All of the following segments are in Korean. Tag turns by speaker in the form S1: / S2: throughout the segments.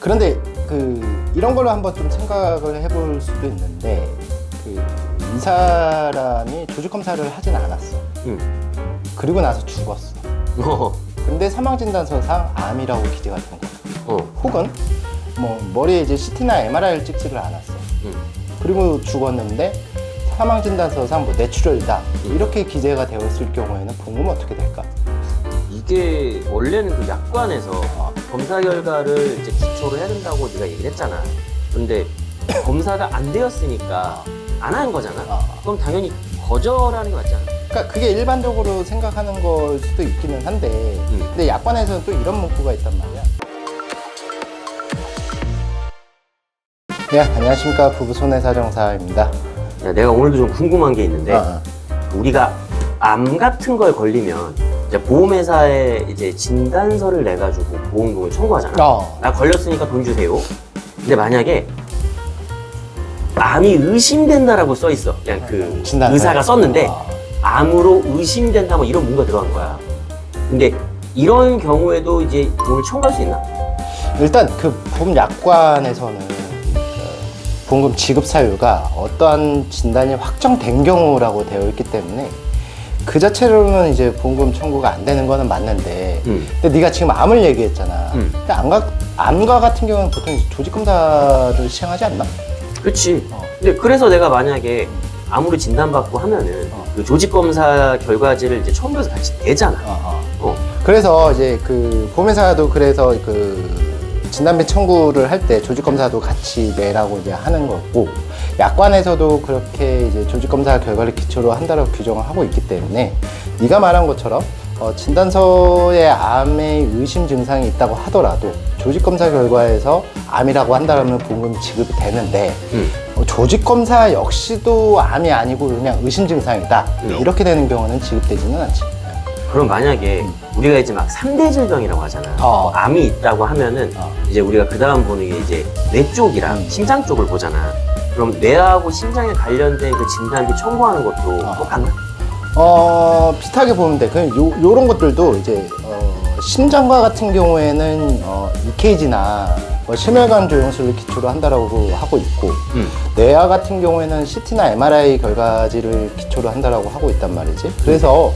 S1: 그런데 이런 걸로 한번 좀 생각을 해볼 수도 있는데 이 사람이 조직 검사를 하진 않았어. 그리고 나서 죽었어. 근데 사망진단서상 암이라고 기재가 된 거야. 혹은 뭐 머리에 이제 CT나 MRI를 찍지를 않았어. 그리고 죽었는데 사망진단서상 뭐 뇌출혈이다 이렇게 기재가 되어 있을 경우에는 봉금은 어떻게 될까?
S2: 이게 원래는 그 약관에서 검사 결과를 이제 기초로 해야 된다고 네가 얘기를 했잖아. 근데 검사가 안 되었으니까 안 한 거잖아. 그럼 당연히 거절하는 게 맞잖아.
S1: 그러니까 그게 일반적으로 생각하는 걸 수도 있기는 한데 근데 약관에서는 또 이런 문구가 있단 말이야. 네, 안녕하십니까. 부부 손해사정사입니다.
S2: 야, 내가 오늘도 좀 궁금한 게 있는데 우리가 암 같은 걸 걸리면 이제 보험회사에 이제 진단서를 내가지고 보험금을 청구하잖아. 나 걸렸으니까 돈 주세요. 근데 만약에 암이 의심된다라고 써 있어. 그냥 그 의사가 썼는데 암으로 의심된다 뭐 이런 문구가 들어간 거야. 근데 이런 경우에도 이제 돈을 청구할 수 있나?
S1: 일단 그 보험약관에서는 보험금 지급 사유가 어떠한 진단이 확정된 경우라고 되어 있기 때문에 그 자체로는 이제 보험금 청구가 안 되는 거는 맞는데 근데 네가 지금 암을 얘기했잖아. 근데 암과 같은 경우는 보통 조직 검사를 시행하지 않나?
S2: 그렇지. 근데 그래서 내가 만약에 암으로 진단받고 하면은 그 조직 검사 결과지를 이제 첨부해서 같이 내잖아.
S1: 그래서 이제 그 보험회사도 그래서 그 진단비 청구를 할 때 조직 검사도 같이 내라고 이제 하는 거고 약관에서도 그렇게 이제 조직 검사 결과를 기초로 한다라고 규정을 하고 있기 때문에 네가 말한 것처럼 진단서에 암의 의심 증상이 있다고 하더라도 조직 검사 결과에서 암이라고 한다면 보험금이 지급이 되는데 조직 검사 역시도 암이 아니고 그냥 의심 증상이다 이렇게 되는 경우는 지급되지는 않지.
S2: 그럼 만약에 우리가 이제 막 3대 질병이라고 하잖아. 암이 있다고 하면은 이제 우리가 그 다음 보는 게 이제 뇌 쪽이랑 심장 쪽을 보잖아. 그럼 뇌하고 심장에 관련된 그 진단비 청구하는 것도 똑같나?
S1: 비슷하게 보면 돼. 그냥 요런 것들도 이제 심장과 같은 경우에는 EKG나 심혈관 조영술을 기초로 한다라고 하고 있고 뇌와 같은 경우에는 CT나 MRI 결과지를 기초로 한다라고 하고 있단 말이지. 그래서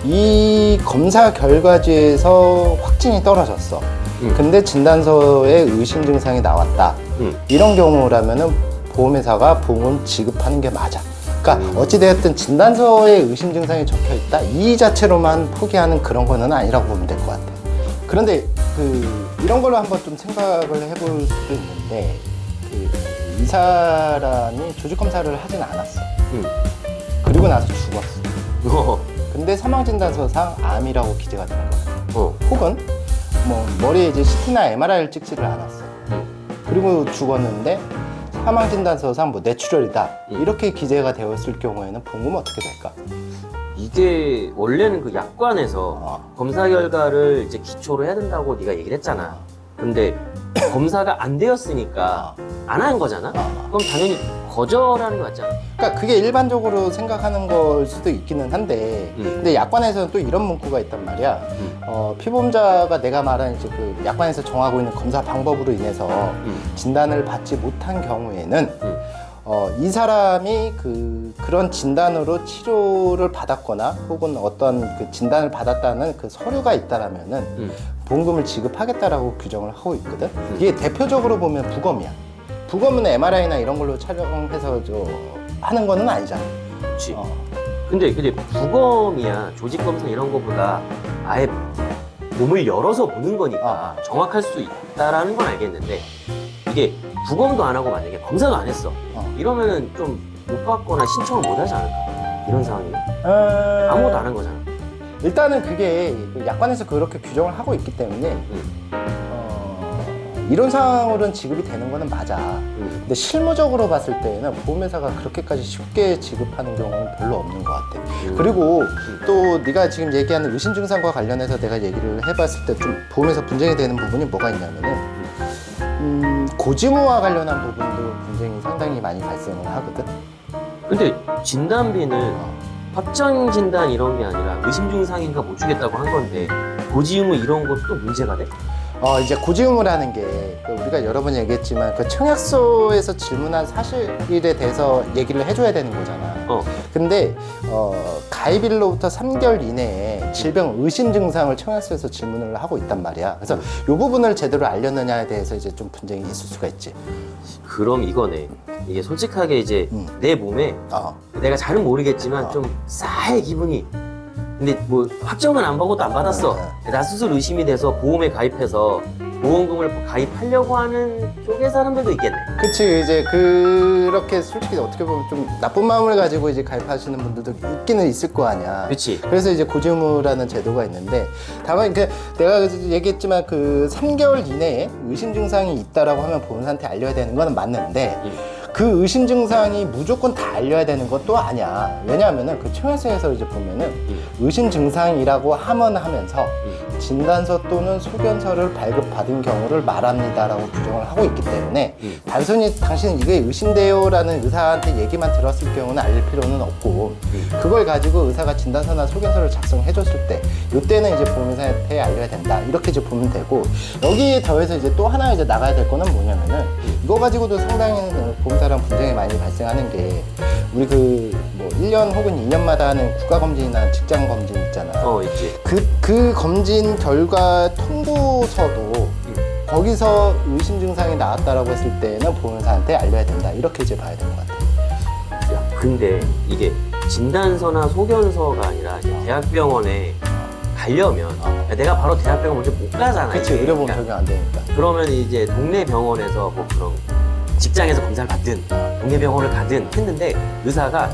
S1: 이 검사 결과지에서 확진이 떨어졌어. 근데 진단서에 의심 증상이 나왔다. 이런 경우라면은 보험회사가 보험을 지급하는 게 맞아. 그러니까 어찌되었든 진단서에 의심 증상이 적혀 있다. 이 자체로만 포기하는 그런 거는 아니라고 보면 될 것 같아. 그런데 이런 걸로 한번 좀 생각을 해볼 수도 있는데 이 사람이 조직 검사를 하진 않았어. 그리고 나서 죽었어. 근데 사망진단서상 암이라고 기재가 된 거야. 혹은 뭐 머리에 이제 CT나 MRI를 찍지를 않았어. 그리고 죽었는데 사망진단서상 뭐 뇌출혈이다 이렇게 기재가 되어 있을 경우에는 보험금은 어떻게 될까?
S2: 이게 원래는 그 약관에서 검사 결과를 이제 기초로 해야 된다고 네가 얘기를 했잖아. 근데 검사가 안 되었으니까 안 한 거잖아. 그럼 당연히 거절하는 게 맞잖아.
S1: 그러니까 그게 일반적으로 생각하는 걸 수도 있기는 한데 근데 약관에서는 또 이런 문구가 있단 말이야. 피보험자가 내가 말한 이제 그 약관에서 정하고 있는 검사 방법으로 인해서 진단을 받지 못한 경우에는 이 사람이 그런 진단으로 치료를 받았거나 혹은 어떤 그 진단을 받았다는 그 서류가 있다라면은 보험금을 지급하겠다라고 규정을 하고 있거든. 이게 대표적으로 보면 부검이야. 부검은 MRI나 이런 걸로 촬영해서 하는 거는 아니잖아.
S2: 그렇지. 근데 부검이야 조직 검사 이런 거보다 아예 몸을 열어서 보는 거니까 정확할 수 있다라는 건 알겠는데 이게 부검도 안 하고 만약에 검사도 안 했어. 이러면은 좀 못 받거나 신청을 못 하지 않을까? 이런 상황이면 아무것도 안 한 거잖아.
S1: 일단은 그게 약관에서 그렇게 규정을 하고 있기 때문에 이런 상황으로는 지급이 되는 거는 맞아. 근데 실무적으로 봤을 때는 보험회사가 그렇게까지 쉽게 지급하는 경우는 별로 없는 것 같아. 그리고 또 네가 지금 얘기하는 의심 증상과 관련해서 내가 얘기를 해봤을 때 좀 보험회사 분쟁이 되는 부분이 뭐가 있냐면은 고지무와 관련한 부분도 분쟁이 상당히 많이 발생을 하거든.
S2: 근데 진단비는 확정 진단 이런 게 아니라 의심 증상인가 못 주겠다고 한 건데 고지의무 이런 것도 문제가 돼?
S1: 이제 고지의무라는 게 우리가 여러 번 얘기했지만 그 청약서에서 질문한 사실에 대해서 얘기를 해줘야 되는 거잖아. 근데 가입일로부터 3개월 이내에 질병 의심 증상을 청약서에서 질문을 하고 있단 말이야. 그래서 이 부분을 제대로 알렸느냐에 대해서 이제 좀 분쟁이 있을 수가 있지.
S2: 그럼 이거네. 이게 솔직하게 이제 내 몸에 내가 잘은 모르겠지만 좀 싸해 기분이. 근데 뭐 확정은 안 받고도 안 받았어. 나 스스로 의심이 돼서 보험에 가입해서 보험금을 가입하려고 하는 쪽의 사람들도 있겠네.
S1: 그치. 이제 그렇게 솔직히 어떻게 보면 좀 나쁜 마음을 가지고 이제 가입하시는 분들도 있기는 있을 거 아니야.
S2: 그치.
S1: 그래서 이제 고지의무라는 제도가 있는데, 다만 그 내가 얘기했지만 그 3개월 이내에 의심 증상이 있다라고 하면 보험사한테 알려야 되는 거는 맞는데, 그 의심 증상이 무조건 다 알려야 되는 것도 아니야. 왜냐하면은 그 청약서에서 이제 보면은 의심 증상이라고 하면서 진단서 또는 소견서를 발급받은 경우를 말합니다라고 규정을 하고 있기 때문에 단순히 당신은 이게 의심돼요라는 의사한테 얘기만 들었을 경우는 알릴 필요는 없고, 그걸 가지고 의사가 진단서나 소견서를 작성해줬을 때 이때는 이제 보험사한테 알려야 된다, 이렇게 이제 보면 되고, 여기에 더해서 이제 또 하나 이제 나가야 될 거는 뭐냐면은, 이거 가지고도 상당히 보험사랑 분쟁이 많이 발생하는 게, 우리 뭐 1년 혹은 2년마다 하는 국가검진이나 직장검진 있잖아.
S2: 있지.
S1: 그 검진 결과 통보서도 거기서 의심 증상이 나왔다라고 했을 때는 보험사한테 알려야 된다, 이렇게 이제 봐야 될 것 같아.
S2: 야, 근데 이게 진단서나 소견서가 아니라 이제 대학병원에 가려면 내가 바로 대학병원 먼저 못 가잖아.
S1: 그치. 의료보험 적용 안 되니까.
S2: 그러면 이제 동네 병원에서 뭐 그런 직장에서 검사를 받든 동네 병원을 가든 했는데 의사가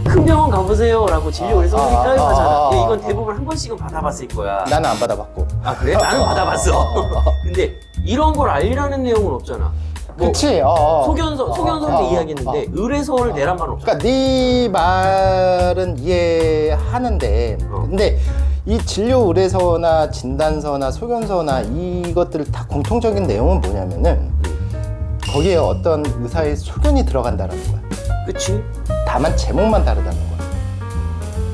S2: 큰 병원 가보세요 라고 진료 의사들이 까여하잖아. 이건 대부분 한 번씩은 받아봤을 거야.
S1: 나는 안 받아봤고.
S2: 아 그래? 나는 받아봤어. 근데 이런 걸 알리라는 내용은 없잖아. 뭐
S1: 그치.
S2: 소견서인데 이야기했는데 의뢰서를 내란 말은 없잖아.
S1: 그러니까 네 말은 이해하는데, 근데 이 진료 의뢰서나 진단서나 소견서나 이것들 다 공통적인 내용은 뭐냐면은 거기에 어떤 의사의 소견이 들어간다라는 거야.
S2: 그치?
S1: 다만 제목만 다르다는 거야.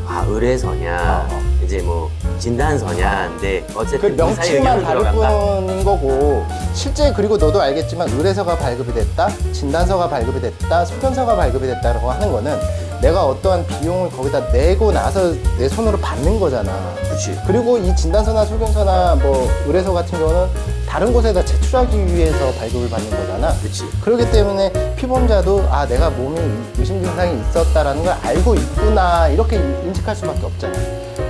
S2: 아 의뢰서냐 이제 뭐 진단서냐. 근데
S1: 그
S2: 어쨌든 의사의
S1: 명칭만
S2: 의견은
S1: 다를
S2: 들어간다.
S1: 뿐인 거고, 실제 그리고 너도 알겠지만 의뢰서가 발급이 됐다, 진단서가 발급이 됐다, 소견서가 발급이 됐다라고 하는 거는 내가 어떠한 비용을 거기다 내고 나서 내 손으로 받는 거잖아.
S2: 그치.
S1: 그리고 이 진단서나 소견서나 뭐 의뢰서 같은 경우는 다른 곳에다 제출하기 위해서 발급을 받는 거잖아.
S2: 그치.
S1: 그렇기 때문에 피보험자도 내가 몸에 의심 증상이 있었다라는 걸 알고 있구나, 이렇게 인식할 수밖에 없잖아.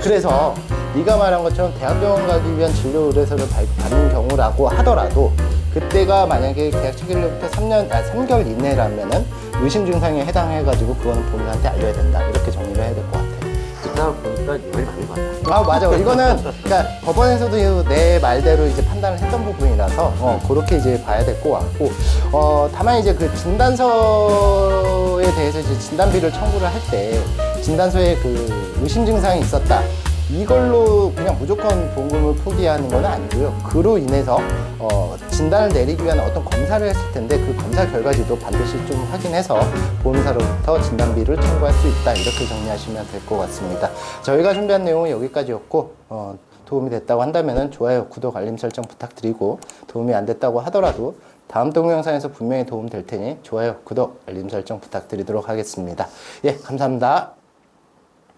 S1: 그래서 네가 말한 것처럼 대학병원 가기 위한 진료 의뢰서를 발급받는 경우라고 하더라도 그때가 만약에 계약 체결일로부터 3개월 이내라면은 의심 증상에 해당해가지고 그거는 보험사한테 알려야 된다, 이렇게 정리를 해야 될 것 같아.
S2: 듣다 보니까 말이 맞는 것 같다.
S1: 맞아. 이거는 그러니까 법원에서도 내 말대로 이제 판단을 했던 부분이라서 그렇게 이제 봐야 될 것 같고, 다만 이제 그 진단서에 대해서 이제 진단비를 청구를 할 때 진단서에 그 의심 증상이 있었다, 이걸로 그냥 무조건 보험금을 포기하는 건 아니고요. 그로 인해서 진단을 내리기 위한 어떤 검사를 했을 텐데 그 검사 결과지도 반드시 좀 확인해서 보험사로부터 진단비를 청구할 수 있다, 이렇게 정리하시면 될 것 같습니다. 저희가 준비한 내용은 여기까지였고, 도움이 됐다고 한다면 좋아요, 구독, 알림 설정 부탁드리고, 도움이 안 됐다고 하더라도 다음 동영상에서 분명히 도움 될 테니 좋아요, 구독, 알림 설정 부탁드리도록 하겠습니다. 예, 감사합니다.